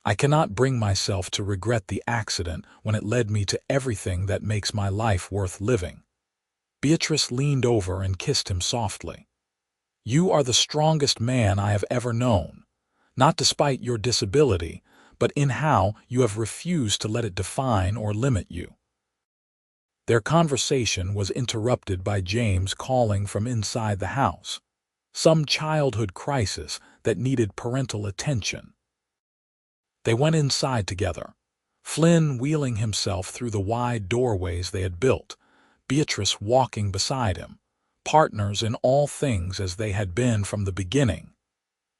I cannot bring myself to regret the accident when it led me to everything that makes my life worth living." Beatrice leaned over and kissed him softly. "You are the strongest man I have ever known, not despite your disability, but in how you have refused to let it define or limit you." Their conversation was interrupted by James calling from inside the house, some childhood crisis that needed parental attention. They went inside together, Flynn wheeling himself through the wide doorways they had built, Beatrice walking beside him, partners in all things as they had been from the beginning.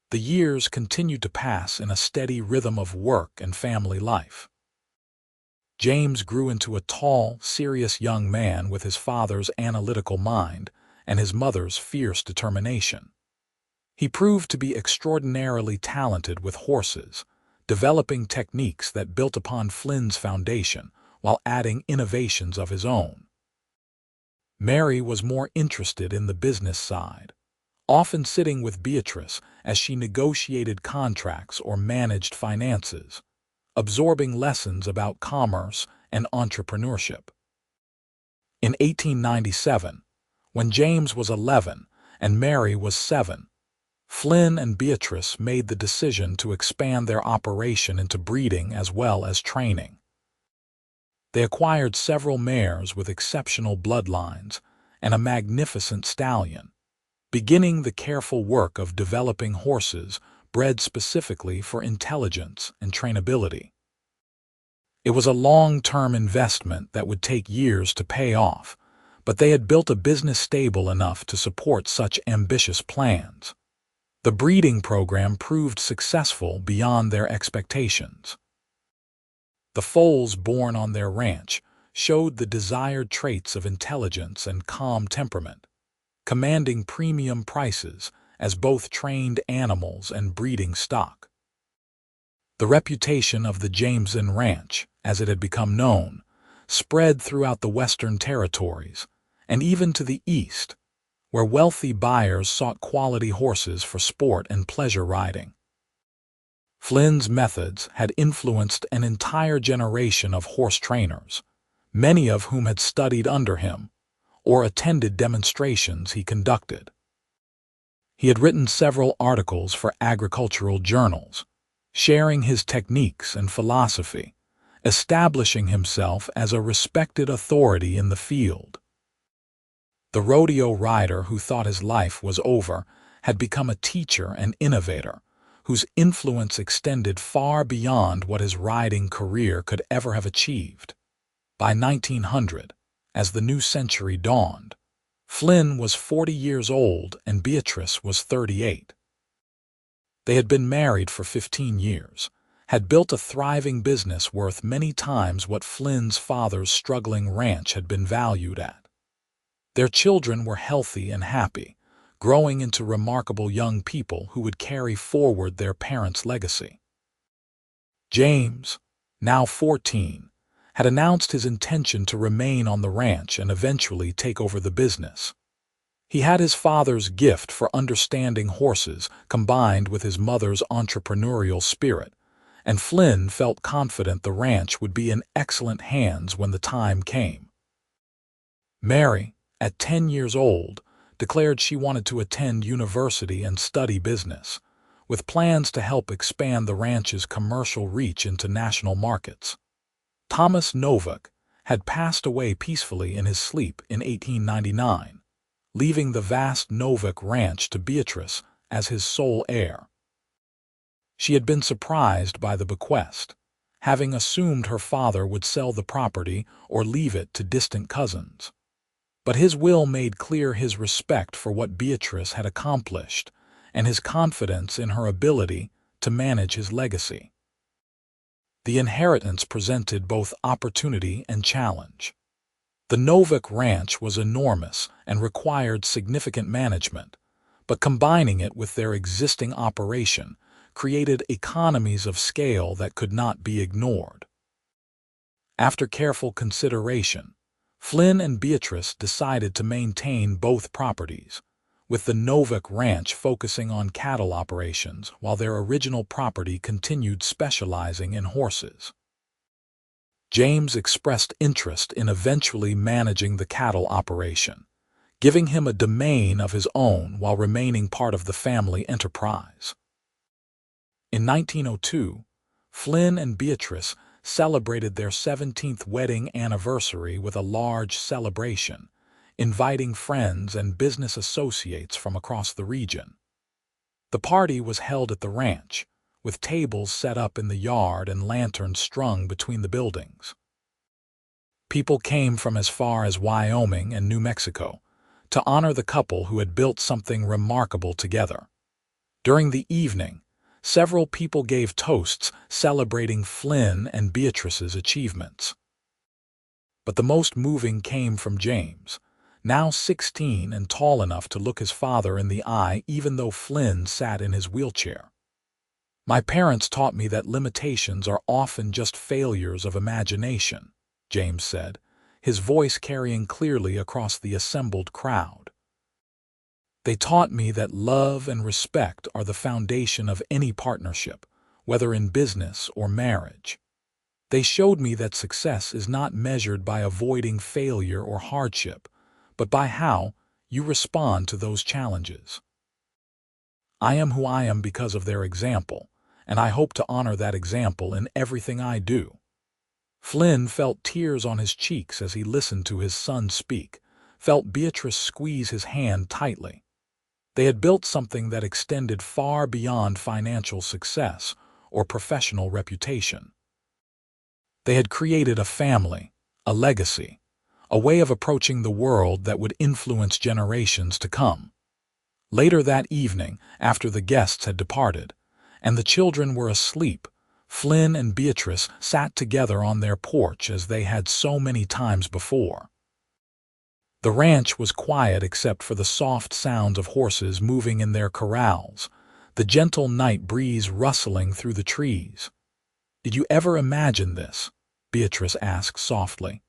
The years continued to pass in a steady rhythm of work and family life. James grew into a tall, serious young man with his father's analytical mind and his mother's fierce determination. He proved to be extraordinarily talented with horses, developing techniques that built upon Flynn's foundation while adding innovations of his own. Mary was more interested in the business side, often sitting with Beatrice as she negotiated contracts or managed finances, absorbing lessons about commerce and entrepreneurship. In 1897, When James was 11 and Mary was 7, Flynn and Beatrice made the decision to expand their operation into breeding as well as training. They acquired several mares with exceptional bloodlines and a magnificent stallion, beginning the careful work of developing horses bred specifically for intelligence and trainability. It was a long-term investment that would take years to pay off, but they had built a business stable enough to support such ambitious plans. The breeding program proved successful beyond their expectations. The foals born on their ranch showed the desired traits of intelligence and calm temperament, commanding premium prices as both trained animals and breeding stock. The reputation of the Jameson Ranch, as it had become known, spread throughout the Western Territories and even to the East, where wealthy buyers sought quality horses for sport and pleasure riding. Flynn's methods had influenced an entire generation of horse trainers, many of whom had studied under him or attended demonstrations he conducted. He had written several articles for agricultural journals, sharing his techniques and philosophy, establishing himself as a respected authority in the field. The rodeo rider who thought his life was over had become a teacher and innovator, whose influence extended far beyond what his riding career could ever have achieved. By 1900, as the new century dawned, Flynn was 40 years old and Beatrice was 38. They had been married for 15 years, had built a thriving business worth many times what Flynn's father's struggling ranch had been valued at. Their children were healthy and happy, growing into remarkable young people who would carry forward their parents' legacy. James, now 14, had announced his intention to remain on the ranch and eventually take over the business. He had his father's gift for understanding horses combined with his mother's entrepreneurial spirit, and Flynn felt confident the ranch would be in excellent hands when the time came. Mary, at 10 years old, declared she wanted to attend university and study business, with plans to help expand the ranch's commercial reach into national markets. Thomas Novak had passed away peacefully in his sleep in 1899, leaving the vast Novak Ranch to Beatrice as his sole heir. She had been surprised by the bequest, having assumed her father would sell the property or leave it to distant cousins. But his will made clear his respect for what Beatrice had accomplished and his confidence in her ability to manage his legacy. The inheritance presented both opportunity and challenge. The Novak Ranch was enormous and required significant management, but combining it with their existing operation created economies of scale that could not be ignored. After careful consideration, Flynn and Beatrice decided to maintain both properties, with the Novak Ranch focusing on cattle operations while their original property continued specializing in horses. James expressed interest in eventually managing the cattle operation, giving him a domain of his own while remaining part of the family enterprise. In 1902, Flynn and Beatrice celebrated their 17th wedding anniversary with a large celebration, inviting friends and business associates from across the region. The party was held at the ranch, with tables set up in the yard and lanterns strung between the buildings. People came from as far as Wyoming and New Mexico to honor the couple who had built something remarkable together. During the evening, several people gave toasts celebrating Flynn and Beatrice's achievements. But the most moving came from James, now 16 and tall enough to look his father in the eye even though Flynn sat in his wheelchair. "My parents taught me that limitations are often just failures of imagination," James said, his voice carrying clearly across the assembled crowd. "They taught me that love and respect are the foundation of any partnership, whether in business or marriage. They showed me that success is not measured by avoiding failure or hardship, but by how you respond to those challenges. I am who I am because of their example, and I hope to honor that example in everything I do. Flynn felt tears on his cheeks as he listened to his son speak, felt Beatrice squeeze his hand tightly. They had built something that extended far beyond financial success or professional reputation. They had created a family, a legacy, a way of approaching the world that would influence generations to come. Later that evening, after the guests had departed, and the children were asleep, Flynn and Beatrice sat together on their porch as they had so many times before. The ranch was quiet except for the soft sounds of horses moving in their corrals, the gentle night breeze rustling through the trees. "Did you ever imagine this?" Beatrice asked softly.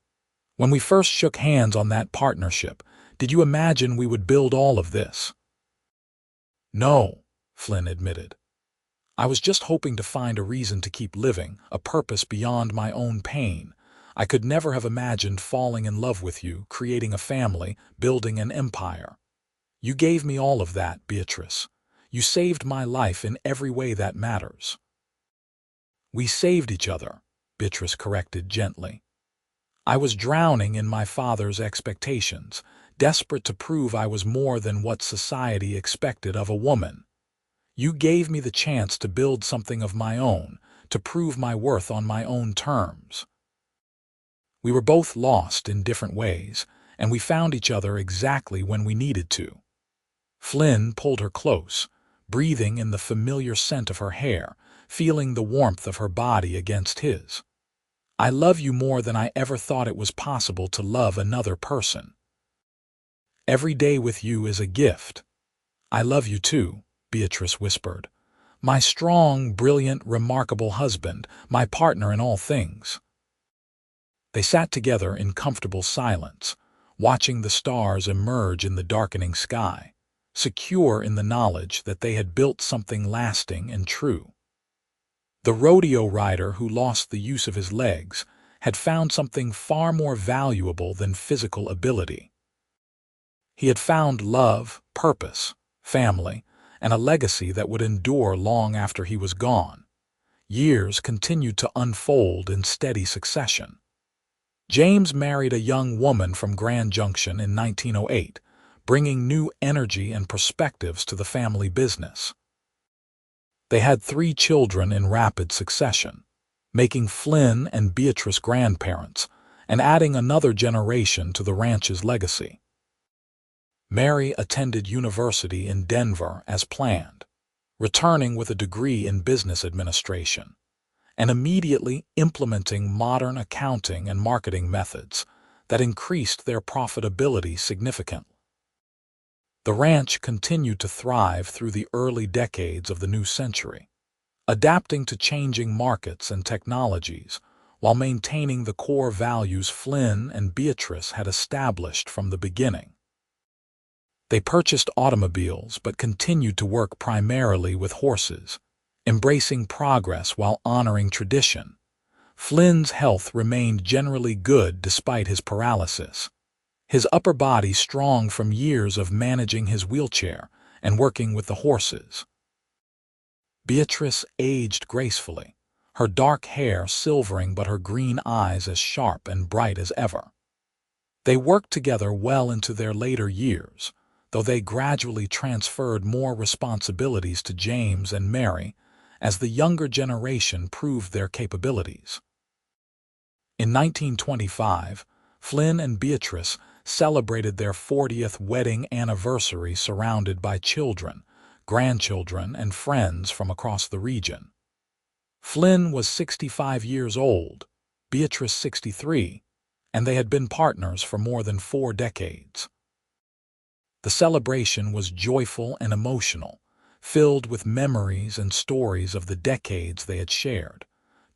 "When we first shook hands on that partnership, did you imagine we would build all of this?" "No," Flynn admitted. "I was just hoping to find a reason to keep living, a purpose beyond my own pain. I could never have imagined falling in love with you, creating a family, building an empire. You gave me all of that, Beatrice. You saved my life in every way that matters." "We saved each other," Beatrice corrected gently. "I was drowning in my father's expectations, desperate to prove I was more than what society expected of a woman. You gave me the chance to build something of my own, to prove my worth on my own terms. We were both lost in different ways, and we found each other exactly when we needed to." Flynn pulled her close, breathing in the familiar scent of her hair, feeling the warmth of her body against his. "I love you more than I ever thought it was possible to love another person. Every day with you is a gift." "I love you too," Beatrice whispered. "My strong, brilliant, remarkable husband, my partner in all things." They sat together in comfortable silence, watching the stars emerge in the darkening sky, secure in the knowledge that they had built something lasting and true. The rodeo rider who lost the use of his legs had found something far more valuable than physical ability. He had found love, purpose, family, and a legacy that would endure long after he was gone. Years continued to unfold in steady succession. James married a young woman from Grand Junction in 1908, bringing new energy and perspectives to the family business. They had 3 children in rapid succession, making Flynn and Beatrice grandparents and adding another generation to the ranch's legacy. Mary attended university in Denver as planned, returning with a degree in business administration, and immediately implementing modern accounting and marketing methods that increased their profitability significantly. The ranch continued to thrive through the early decades of the new century, adapting to changing markets and technologies while maintaining the core values Flynn and Beatrice had established from the beginning. They purchased automobiles but continued to work primarily with horses, embracing progress while honoring tradition. Flynn's health remained generally good despite his paralysis, his upper body strong from years of managing his wheelchair and working with the horses. Beatrice aged gracefully, her dark hair silvering but her green eyes as sharp and bright as ever. They worked together well into their later years, though they gradually transferred more responsibilities to James and Mary as the younger generation proved their capabilities. In 1925, Flynn and Beatrice celebrated their 40th wedding anniversary surrounded by children, grandchildren, and friends from across the region. Flynn was 65 years old, Beatrice 63, and they had been partners for more than 4 decades. The celebration was joyful and emotional, filled with memories and stories of the decades they had shared.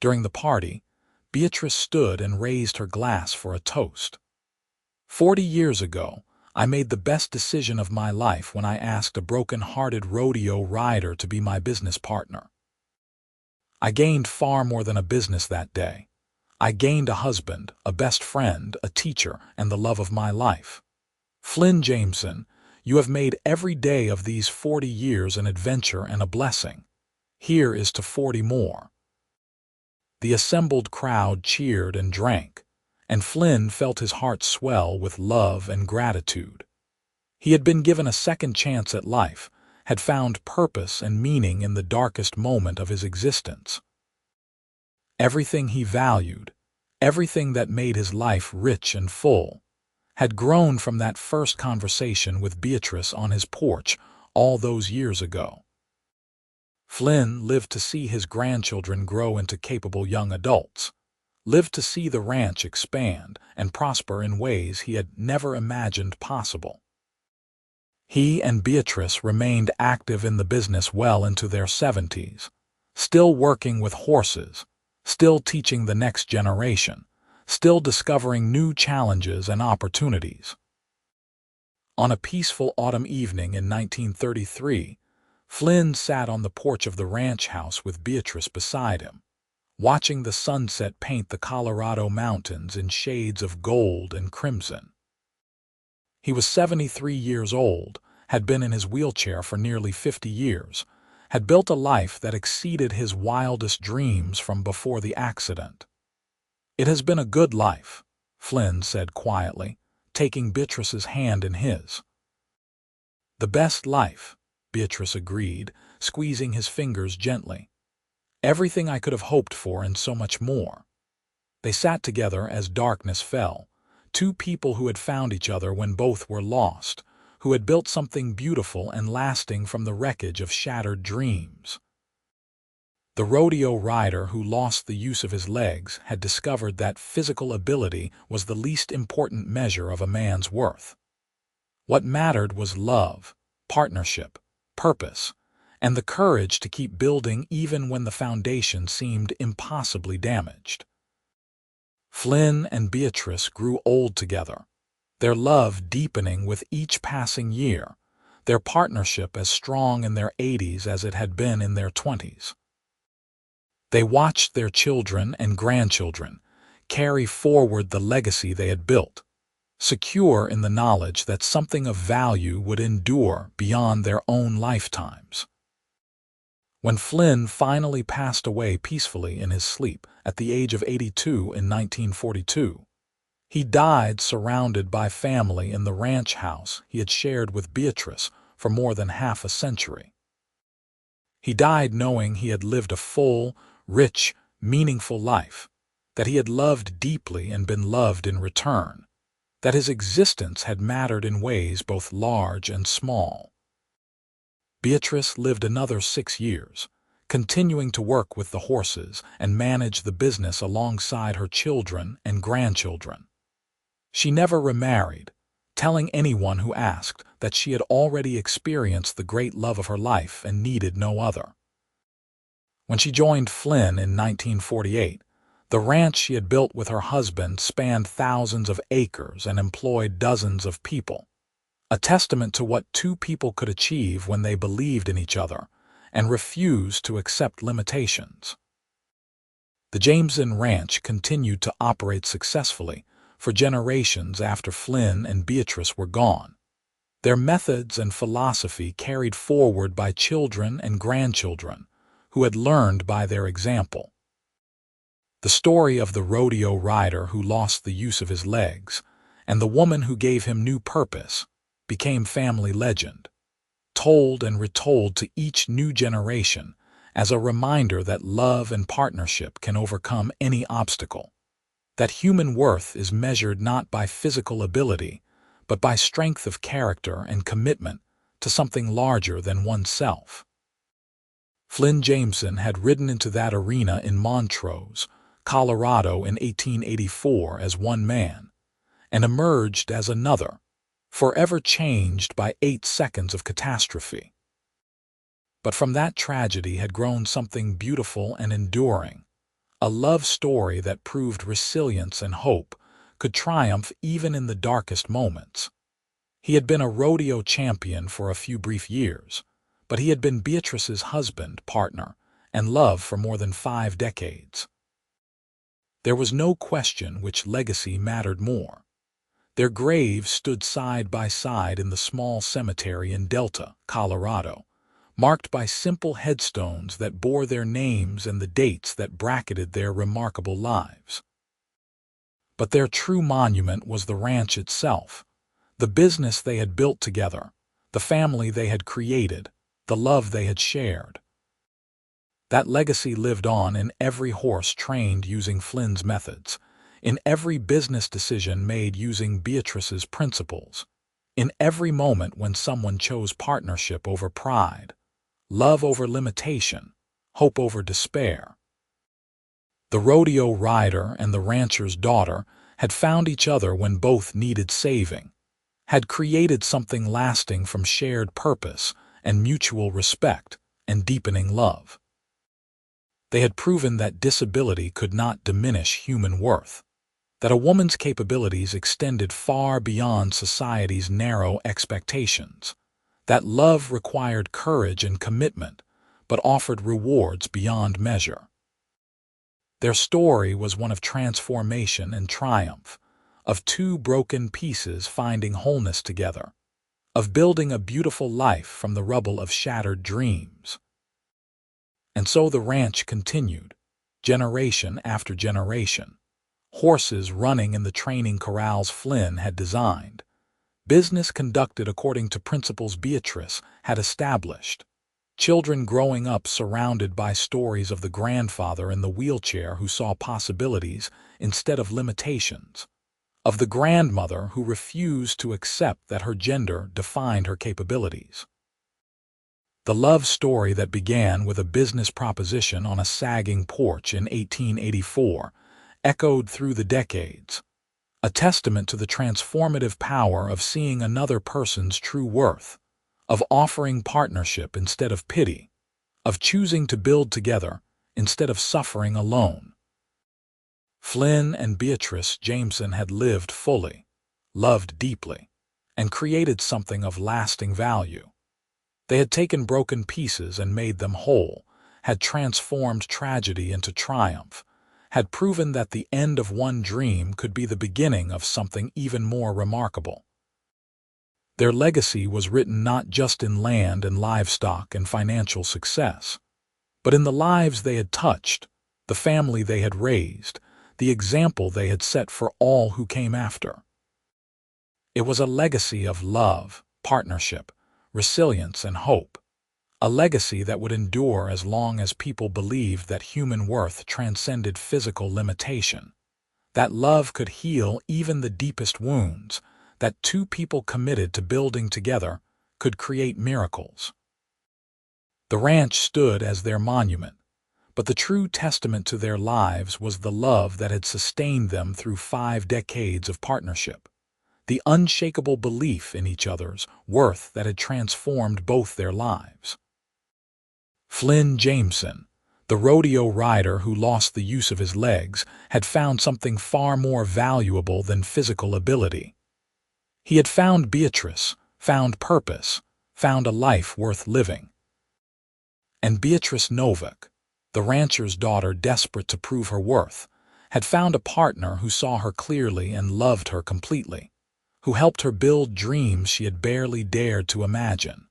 During the party, Beatrice stood and raised her glass for a toast. 40 years ago, I made the best decision of my life when I asked a broken-hearted rodeo rider to be my business partner. I gained far more than a business that day. I gained a husband, a best friend, a teacher, and the love of my life. Flynn Jameson, You have made every day of these 40 years an adventure and a blessing. Here is to 40 more." The assembled crowd cheered and drank, and Flynn felt his heart swell with love and gratitude. He had been given a second chance at life, had found purpose and meaning in the darkest moment of his existence. Everything he valued, everything that made his life rich and full, had grown from that first conversation with Beatrice on his porch all those years ago. Flynn lived to see his grandchildren grow into capable young adults, lived to see the ranch expand and prosper in ways he had never imagined possible. He and Beatrice remained active in the business well into their 70s, still working with horses, still teaching the next generation, still discovering new challenges and opportunities. On a peaceful autumn evening in 1933, Flynn sat on the porch of the ranch house with Beatrice beside him, watching the sunset paint the Colorado mountains in shades of gold and crimson. He was 73 years old, had been in his wheelchair for nearly 50 years, had built a life that exceeded his wildest dreams from before the accident. "It has been a good life," Flynn said quietly, taking Beatrice's hand in his. "The best life," Beatrice agreed, squeezing his fingers gently. "Everything I could have hoped for and so much more." They sat together as darkness fell, two people who had found each other when both were lost, who had built something beautiful and lasting from the wreckage of shattered dreams. The rodeo rider who lost the use of his legs had discovered that physical ability was the least important measure of a man's worth. What mattered was love, partnership, purpose, and the courage to keep building even when the foundation seemed impossibly damaged. Flynn and Beatrice grew old together, their love deepening with each passing year, their partnership as strong in their 80s as it had been in their 20s. They watched their children and grandchildren carry forward the legacy they had built, secure in the knowledge that something of value would endure beyond their own lifetimes. When Flynn finally passed away peacefully in his sleep at the age of 82 in 1942, he died surrounded by family in the ranch house he had shared with Beatrice for more than half a century. He died knowing he had lived a full, rich, meaningful life, that he had loved deeply and been loved in return, that his existence had mattered in ways both large and small. Beatrice lived another 6 years, continuing to work with the horses and manage the business alongside her children and grandchildren. She never remarried, telling anyone who asked that she had already experienced the great love of her life and needed no other. When she joined Flynn in 1948, the ranch she had built with her husband spanned thousands of acres and employed dozens of people, a testament to what two people could achieve when they believed in each other and refused to accept limitations. The Jameson Ranch continued to operate successfully for generations after Flynn and Beatrice were gone, their methods and philosophy carried forward by children and grandchildren who had learned by their example. The story of the rodeo rider who lost the use of his legs and the woman who gave him new purpose became family legend, told and retold to each new generation as a reminder that love and partnership can overcome any obstacle, that human worth is measured not by physical ability, but by strength of character and commitment to something larger than oneself. Flynn Jameson had ridden into that arena in Montrose, Colorado in 1884 as one man, and emerged as another, forever changed by 8 seconds of catastrophe. But from that tragedy had grown something beautiful and enduring, a love story that proved resilience and hope could triumph even in the darkest moments. He had been a rodeo champion for a few brief years, but he had been Beatrice's husband, partner, and love for more than 5 decades. There was no question which legacy mattered more, Their graves stood side by side in the small cemetery in Delta, Colorado, marked by simple headstones that bore their names and the dates that bracketed their remarkable lives. But their true monument was the ranch itself, the business they had built together, the family they had created, the love they had shared. That legacy lived on in every horse trained using Flynn's methods, in every business decision made using Beatrice's principles, in every moment when someone chose partnership over pride, love over limitation, hope over despair. The rodeo rider and the rancher's daughter had found each other when both needed saving, had created something lasting from shared purpose and mutual respect and deepening love. They had proven that disability could not diminish human worth, that a woman's capabilities extended far beyond society's narrow expectations, that love required courage and commitment, but offered rewards beyond measure. Their story was one of transformation and triumph, of two broken pieces finding wholeness together, of building a beautiful life from the rubble of shattered dreams. And so the ranch continued, generation after generation, horses running in the training corrals Flynn had designed, business conducted according to principles Beatrice had established, children growing up surrounded by stories of the grandfather in the wheelchair who saw possibilities instead of limitations, of the grandmother who refused to accept that her gender defined her capabilities. The love story that began with a business proposition on a sagging porch in 1884 echoed through the decades, a testament to the transformative power of seeing another person's true worth, of offering partnership instead of pity, of choosing to build together instead of suffering alone. Flynn and Beatrice Jameson had lived fully, loved deeply, and created something of lasting value. They had taken broken pieces and made them whole, had transformed tragedy into triumph, had proven that the end of one dream could be the beginning of something even more remarkable. Their legacy was written not just in land and livestock and financial success, but in the lives they had touched, the family they had raised, the example they had set for all who came after. It was a legacy of love, partnership, resilience, and hope, a legacy that would endure as long as people believed that human worth transcended physical limitation, that love could heal even the deepest wounds, that two people committed to building together could create miracles. The ranch stood as their monument, but the true testament to their lives was the love that had sustained them through 5 decades of partnership, the unshakable belief in each other's worth that had transformed both their lives. Flynn Jameson, the rodeo rider who lost the use of his legs, had found something far more valuable than physical ability. He had found Beatrice, found purpose, found a life worth living. And Beatrice Novak, the rancher's daughter desperate to prove her worth, had found a partner who saw her clearly and loved her completely, who helped her build dreams she had barely dared to imagine.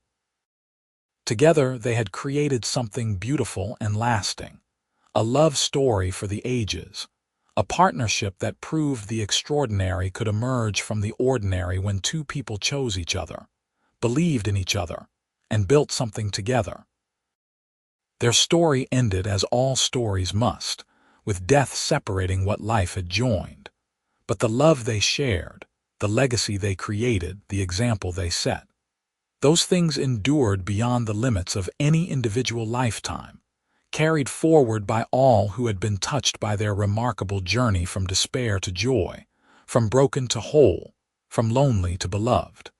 Together they had created something beautiful and lasting, a love story for the ages, a partnership that proved the extraordinary could emerge from the ordinary when two people chose each other, believed in each other, and built something together. Their story ended as all stories must, with death separating what life had joined. But the love they shared, the legacy they created, the example they set, those things endured beyond the limits of any individual lifetime, carried forward by all who had been touched by their remarkable journey from despair to joy, from broken to whole, from lonely to beloved.